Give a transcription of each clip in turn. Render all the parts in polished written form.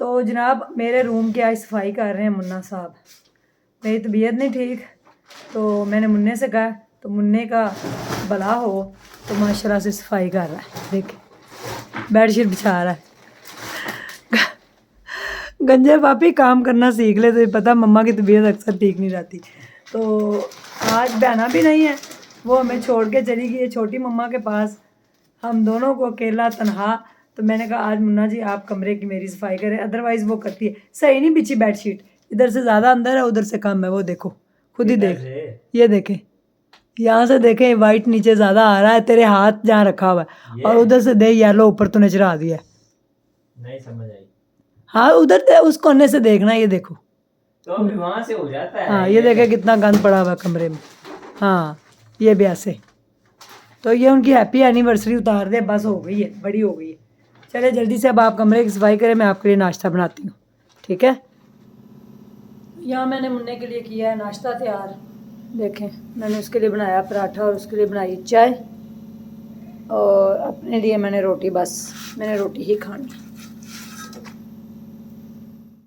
तो जनाब मेरे रूम की आज सफाई कर रहे हैं मुन्ना साहब। मेरी तबीयत नहीं ठीक, तो मैंने मुन्ने से कहा, तो मुन्ने का भला हो तो माशाल्लाह से सफाई कर रहा है। देख बेडशीट बिछा रहा है। गंजे पापी काम करना सीख ले, तो पता मम्मा की तबीयत अक्सर ठीक नहीं रहती। तो आज बहना भी नहीं है, वो हमें छोड़ के चली गई है छोटी मम्मा के पास, हम दोनों को अकेला तनहा। तो मैंने कहा आज मुन्ना जी आप कमरे की मेरी सफाई करें, अदरवाइज़ वो करती है। सही नहीं बिछी बेडशीट, इधर से ज़्यादा अंदर है उधर से कम है। वो देखो खुद ही देख, ये देखें यहाँ से देखें वाइट नीचे ज़्यादा आ रहा है, तेरे हाथ जहाँ रखा हुआ है, और उधर से दे येलो ऊपर तूने चढ़ा दिया। नहीं समझ आई। हाँ उधर उस कोने से देखना, ये देखो तो अभी वहाँ से हो जाता है। हाँ ये देखे कितना गंद पड़ा हुआ कमरे में। हाँ ये भी ऐसे। तो ये उनकी हैप्पी एनिवर्सरी उतार दे, बस हो गई है, बड़ी हो गई है। चले जल्दी से अब आप कमरे की सफाई करें, मैं आपके लिए नाश्ता बनाती हूँ, ठीक है। यहाँ मैंने मुन्ने के लिए किया है नाश्ता तैयार। देखें मैंने उसके लिए बनाया पराठा और उसके लिए बनाई चाय, और अपने लिए मैंने रोटी, बस मैंने रोटी ही खानी।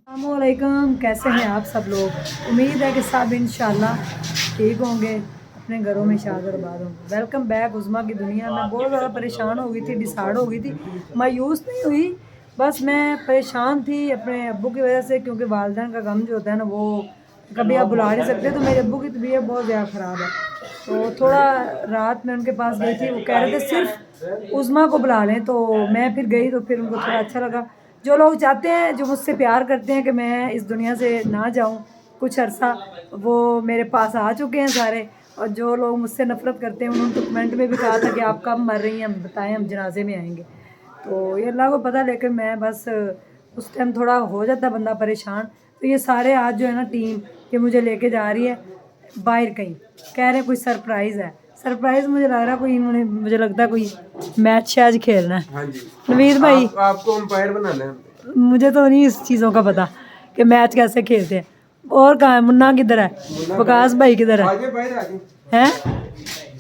अस्सलामुअलैकुम, कैसे हैं आप सब लोग। उम्मीद है कि सब इंशाल्लाह ठीक होंगे, अपने घरों में शाद और आबाद होंगे। वेलकम बैक उज़्मा की दुनिया में। बहुत ज़्यादा परेशान हो गई थी, डिसाइड हो गई थी, मायूस नहीं हुई, बस मैं परेशान थी अपने अब्बू की वजह से, क्योंकि वालिदैन का गम जो होता है ना वो कभी आप बुला नहीं सकते। तो मेरे अब्बू की तबीयत बहुत ज़्यादा ख़राब है, तो थोड़ा रात में उनके पास गई थी, वो कह रहे थे सिर्फ उज़्मा को बुला लें, तो मैं फिर गई, तो फिर उनको थोड़ा अच्छा लगा। जो लोग चाहते हैं, जो मुझसे प्यार करते हैं कि मैं इस दुनिया से ना जाऊं कुछ अरसा, वो मेरे पास आ चुके हैं सारे। और जो लोग मुझसे नफ़रत करते हैं उन्होंने तो कमेंट में भी कहा था कि आप कब मर रही हैं, हम बताएं, हम जनाजे में आएंगे। तो ये अल्लाह को पता, लेकिन मैं बस उस टाइम थोड़ा हो जाता बंदा परेशान। तो ये सारे आज जो है ना टीम, ये मुझे लेके जा रही है बाहर कहीं, कह रहे हैं कोई सरप्राइज़ है। सरप्राइज़ मुझे लग रहा है कोई, इन्होंने मुझे लगता है कोई मैच शैच खेलना है। हाँ जी नवीद भाई, आपको अंपायर बनाना है। मुझे तो नहीं इस चीज़ों का पता कि मैच कैसे खेलते हैं। और कहाँ है मुन्ना, किधर है वकास भाई, किधर है हैं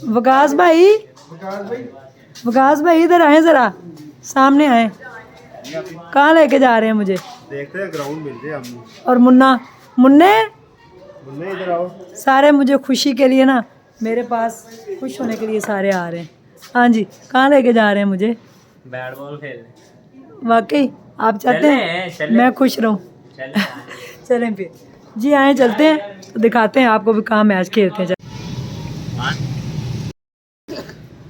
वकास भाई, वकास भाई इधर आए ज़रा, सामने आए। कहाँ लेके जा रहे हैं मुझे, देखते हैं ग्राउंड मिल जाए हम। और मुन्ना, मुन्ने इधर आओ। सारे मुझे खुशी के लिए ना, मेरे पास खुश होने के लिए सारे आ रहे हैं। हाँ जी कहाँ लेके जा रहे हैं मुझे, बैट बॉल खेलने। वाकई आप चाहते हैं मैं खुश रहूं। चलें फिर जी, आए चलते हैं, तो दिखाते हैं आपको भी कहाँ मैच खेलते हैं।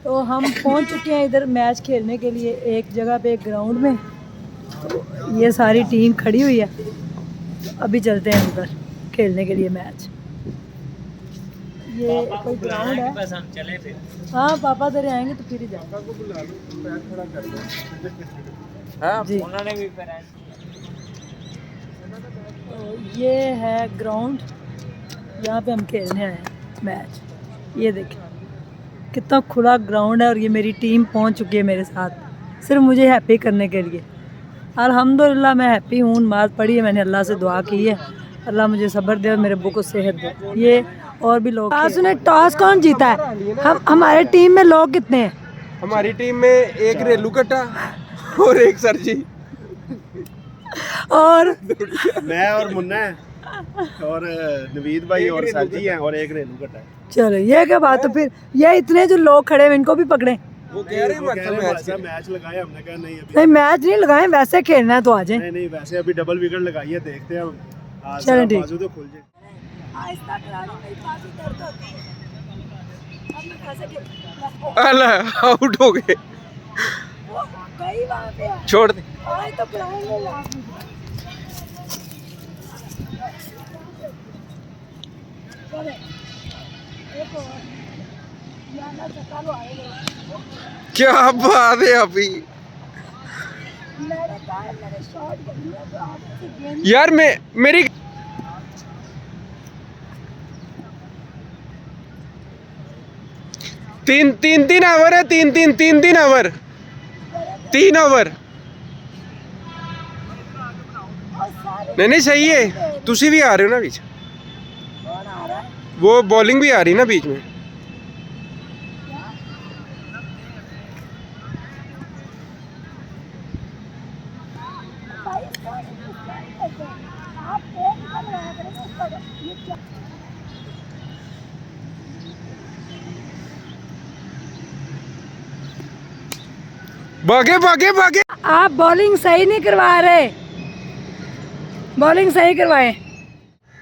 तो हम पहुंच चुके हैं इधर मैच खेलने के लिए, एक जगह पे एक ग्राउंड में। तो ये सारी टीम खड़ी हुई है, तो अभी चलते हैं उधर खेलने के लिए मैच। ये कोई ग्राउंड है, बस हम चले फिर। हाँ पापा तेरे आएंगे तो फिर ही जाएंगे। जी उन्होंने भी तो ये है ग्राउंड, यहाँ पे हम खेलने आए हैं मैच। ये देखें कितना खुला ग्राउंड है, और ये मेरी टीम पहुँच चुकी है मेरे साथ, सिर्फ मुझे हैप्पी करने के लिए। अल्हम्दुलिल्लाह मैं हैप्पी हूँ। नमाज़ पढ़ी है मैंने, अल्लाह से दुआ की है, अल्लाह मुझे सब्र दे और मेरे अब्बू को सेहत दे। ये और भी लोग, सुने टॉस कौन जीता है, हम हमारे टीम में लोग कितने हैं। हमारी टीम में एक रेलू कट्टा और एक सरजी और मैं और मुन्ना है, और नवीद भाई और सरजी हैं, और एक रेलू कट्टा है। चलो ये क्या बात है, फिर ये इतने जो लोग खड़े हैं इनको भी पकड़े। वो कह रहे हैं मैच लगाए, हमने कहा नहीं अभी नहीं मैच नहीं लगाए, वैसे खेलना है तो आ जाए। नहीं वैसे अभी डबल विकेट लगाई है, देखते हैं हम। चलो ठीक, बाजू तो खुल जाए। अल्लाह आउट हो गए, छोड़ दे। क्या बात है अभी यार, मेरी तीन ओवर है, तीन ओवर, 3 ओवर। नहीं सही है, तुसी भी आ रहे हो ना बीच, वो बॉलिंग भी आ रही ना बीच में। भागे भागे भागे। आप बॉलिंग सही नहीं करवा रहे, बॉलिंग सही करवाएं।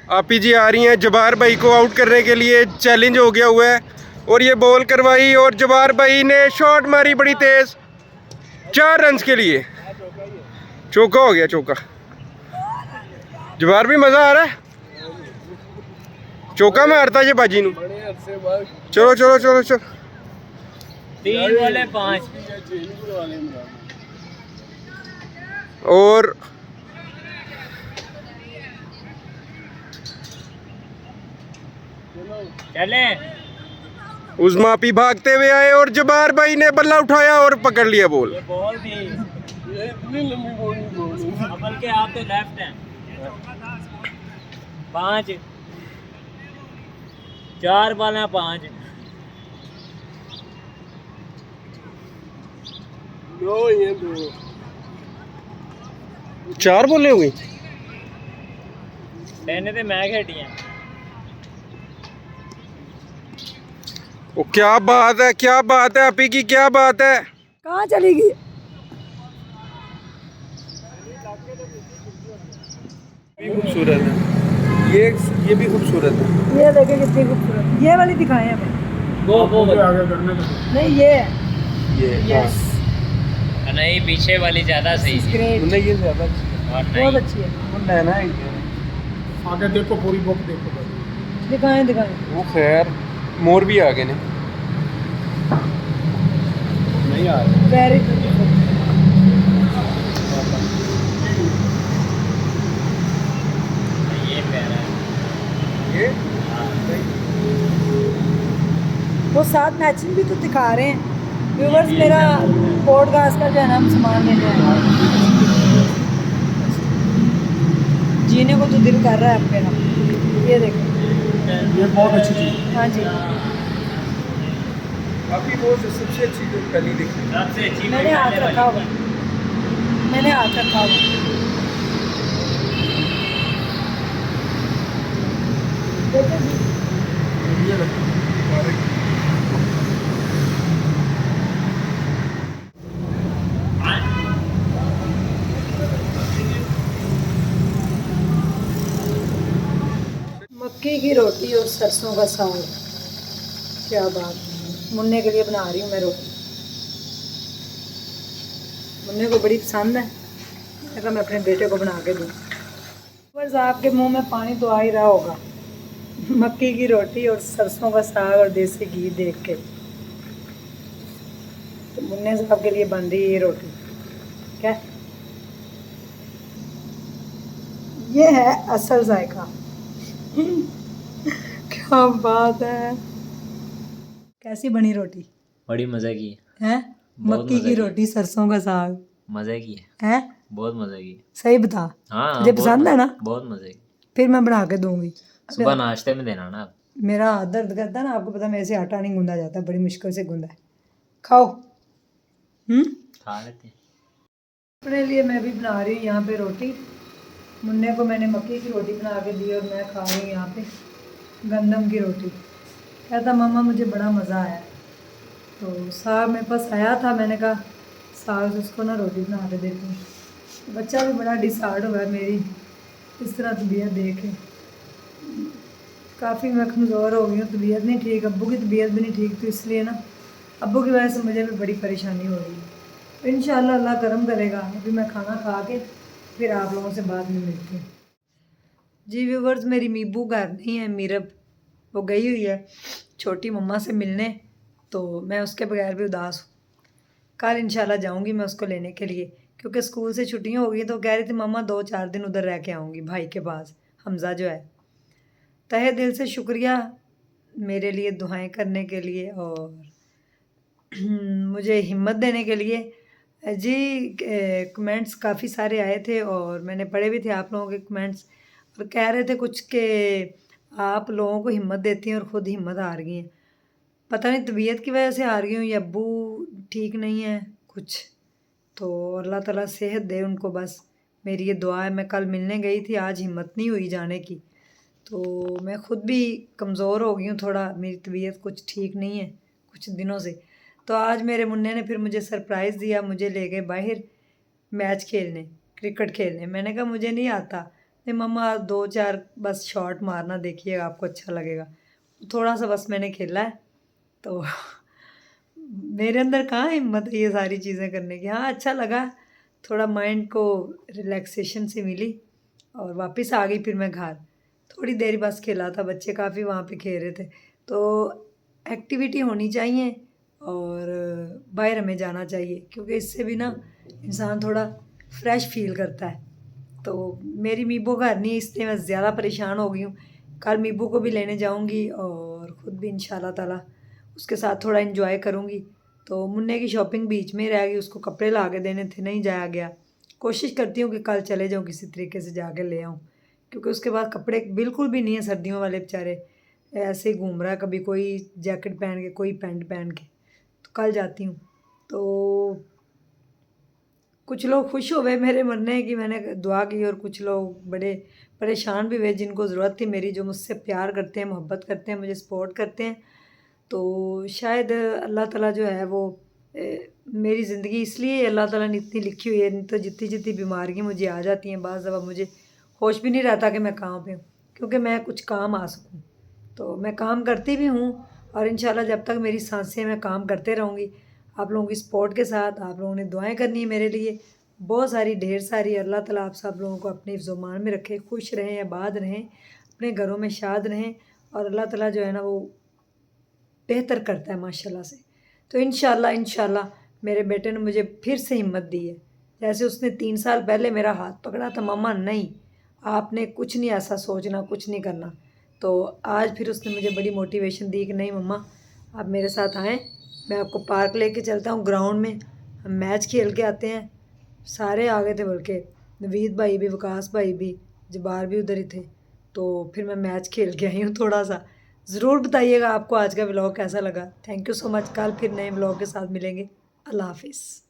आपी जी आ रही हैं जबार भाई को आउट करने के लिए, चैलेंज हो गया हुआ है और ये बॉल करवाई और जबार भाई ने शॉट मारी बड़ी तेज 4 रन के लिए, चौका हो गया चौका। जबार भी मजा आ रहा है, चौका मारता ये बाजी नू। चलो चलो चलो चलो 3 बोले 5 और चले। उस्मा आपी भागते हुए आए और जबार भाई ने बल्ला उठाया और पकड़ लिया बॉल। ये बॉल थी, बल्कि आप तो लेफ्ट हैं। 5 4 बॉल हैं 5। 4 बॉलें हो गई। 3 तो मैं खेडी हैं। ओ क्या बात है, क्या बात है आपी की, क्या बात है। कहाँ चली गई? खूबसूरत है ये भी खूबसूरत है। ये देखे कितनी खूबसूरत, ये वाली दिखाएं हमें। वो नहीं ये ये यस नहीं, पीछे वाली ज्यादा सही थी। ग्रेट, नहीं ये ज्यादा और बहुत नहीं, अच्छी है। वो लेना है आगे देखो, पूरी बुक देखो। दिखाएं दिखाएं। वो खैर मोर भी आ गए ने, नहीं आ रहे। Very beautiful. ये प्यारा है। ये वो साथ मैचिंग भी तो दिखा रहे हैं व्यूवर्स। मेरा पॉडकास्ट का जो है ना, हम सामान लेने आए हैं। जीने को तो दिल कर रहा है अब मेरा। ये देखो, ये बहुत अच्छी चीज़ है। हाँ जी, अभी वो सबसे अच्छी जो कली दिखी। सबसे अच्छी मैंने हाथ रखा हुआ, मैंने हाथ रखा हुआ। देखो जी, ये देखो। मक्की की रोटी और सरसों का साग, क्या बात। मुन्ने के लिए बना रही हूँ मैं रोटी। मुन्ने को बड़ी पसंद है, मैं कहा मैं अपने बेटे को बना के दूँ। बस आपके मुंह में पानी तो आ ही रहा होगा मक्की की रोटी और सरसों का साग और देसी घी देख के। तो मुन्ने साहब के लिए बन रही है ये रोटी। क्या ये है असल जायका क्या बात है। कैसी बनी रोटी? बड़ी मजे की है बहुत मक्की मज़े की की। रोटी सरसों का साग मजे की है। बहुत मजे की। सही बता, हाँ तुझे बहुत पसंद है ना? बहुत मजे की। फिर मैं बना के दूंगी। सुबह नाश्ते में देना ना आप। मेरा हाथ दर्द करता है ना, आपको पता है, मेरे से आटा नहीं गूंदा जाता, बड़ी मुश्किल से गूंदा है। खाओ। खा लेते हैं। अपने लिए मैं भी बना रही हूँ यहाँ पे रोटी। मुन्ने को मैंने मक्की की रोटी बना के दी और मैं खा रही हूँ यहाँ पे गंदम की रोटी। कहता मम्मा मुझे बड़ा मज़ा आया। तो साग मेरे पास आया था, मैंने कहा साग से उसको ना रोटी बना के देती हूँ। बच्चा भी बड़ा डिसार्ड हुआ है मेरी इस तरह तबीयत देखे। काफ़ी मैं कमज़ोर हो गई हूँ, तबीयत नहीं ठीक, अब्बू की तबीयत भी नहीं ठीक, तो इसलिए ना अब्बू की वजह से मुझे भी बड़ी परेशानी हो रही है। तो इंशाल्लाह अल्लाह करम करेगा। अभी मैं खाना खा के फिर आप लोगों से बाद में मिलती हूँ। जी व्यूवर्स, मेरी मीबू घर नहीं है, मीरब वो गई हुई है छोटी मम्मा से मिलने, तो मैं उसके बगैर भी उदास हूँ। कल इंशाल्लाह जाऊँगी मैं उसको लेने के लिए, क्योंकि स्कूल से छुट्टियाँ हो गई, तो कह रही थी मम्मा 2-4 दिन उधर रह के आऊँगी भाई के पास, हमज़ा जो है। तहे दिल से शुक्रिया मेरे लिए दुआएं करने के लिए और मुझे हिम्मत देने के लिए। जी कमेंट्स काफ़ी सारे आए थे और मैंने पढ़े भी थे आप लोगों के कमेंट्स, और कह रहे थे कुछ के आप लोगों को हिम्मत देती हैं और ख़ुद हिम्मत हार गई हैं। पता नहीं तबीयत की वजह से हार गई हूँ या अब्बू ठीक नहीं है कुछ, तो अल्लाह ताला सेहत दे उनको। बस मेरी ये दुआ है। मैं कल मिलने गई थी, आज हिम्मत नहीं हुई जाने की। तो मैं ख़ुद भी कमज़ोर हो गई हूँ थोड़ा, मेरी तबीयत कुछ ठीक नहीं है कुछ दिनों से। तो आज मेरे मुन्ने ने फिर मुझे सरप्राइज़ दिया, मुझे ले गए बाहर मैच खेलने, क्रिकेट खेलने। मैंने कहा मुझे नहीं आता। नहीं मम्मा 2-4 बस शॉट मारना, देखिएगा आपको अच्छा लगेगा। थोड़ा सा बस मैंने खेला है। तो मेरे अंदर कहाँ हिम्मत है ये सारी चीज़ें करने की। हाँ अच्छा लगा, थोड़ा माइंड को रिलैक्सेशन सी मिली और वापस आ गई फिर मैं घर। थोड़ी देर बस खेला था, बच्चे काफ़ी वहाँ पे खेल रहे थे। तो एक्टिविटी होनी चाहिए और बाहर हमें जाना चाहिए, क्योंकि इससे भी ना इंसान थोड़ा फ्रेश फील करता है। तो मेरी मीबो घर नहीं है, इसलिए मैं ज़्यादा परेशान हो गई हूँ। कल मीबो को भी लेने जाऊँगी और ख़ुद भी इंशाल्लाह ताला उसके साथ थोड़ा एंजॉय करूँगी। तो मुन्ने की शॉपिंग बीच में रह गई, उसको कपड़े ला के देने थे, नहीं जाया गया। कोशिश करती हूँ कि कल चले जाऊँ, किसी तरीके से जाके ले आऊँ, क्योंकि उसके बाद कपड़े बिल्कुल भी नहीं है सर्दियों वाले, बेचारे ऐसे ही घूम रहा है, कभी कोई जैकेट पहन के, कोई पैंट पहन के। तो कल जाती हूँ। तो कुछ लोग खुश हुए मेरे मरने की मैंने दुआ की, और कुछ लोग बड़े परेशान भी हुए जिनको ज़रूरत थी मेरी, जो मुझसे प्यार करते हैं, मोहब्बत करते हैं, मुझे सपोर्ट करते हैं। तो शायद अल्लाह ताला जो है वो मेरी ज़िंदगी इसलिए अल्लाह ताला ने इतनी लिखी हुई है, नहीं तो जितनी जितनी बीमारियाँ मुझे आ जाती हैं बाज़ दफ़ा मुझे होश भी नहीं रहता कि मैं कहाँ पे हूँ, क्योंकि मैं कुछ काम आ सकूँ। तो मैं काम करती भी हूँ और इंशाल्लाह जब तक मेरी सांसें मैं काम करते रहूँगी। आप लोगों की सपोर्ट के साथ, आप लोगों ने दुआएं करनी है मेरे लिए बहुत सारी, ढेर सारी। अल्लाह ताला आप सब लोगों को अपने हिफ्ज़-ओ-मान में रखे, खुश रहें, आबाद रहें, अपने घरों में शाद रहें। और अल्लाह ताला जो है ना वो बेहतर करता है माशाल्लाह से। तो इंशाल्लाह मेरे बेटे ने मुझे फिर से हिम्मत दी है। जैसे उसने 3 साल पहले मेरा हाथ पकड़ा था, मम्मा नहीं आपने कुछ नहीं ऐसा सोचना, कुछ नहीं करना। तो आज फिर उसने मुझे बड़ी मोटिवेशन दी कि नहीं मम्मा आप मेरे साथ आएँ, मैं आपको पार्क लेके चलता हूँ, ग्राउंड में हम मैच खेल के आते हैं। सारे आ गए थे, बल्कि नवीद भाई भी, विकास भाई भी, जब्बार भी उधर ही थे। तो फिर मैं मैच खेल के आई हूँ थोड़ा सा। ज़रूर बताइएगा आपको आज का व्लॉग कैसा लगा। Thank you so much. कल फिर नए व्लॉग के साथ मिलेंगे। अल्लाह हाफ़िज़।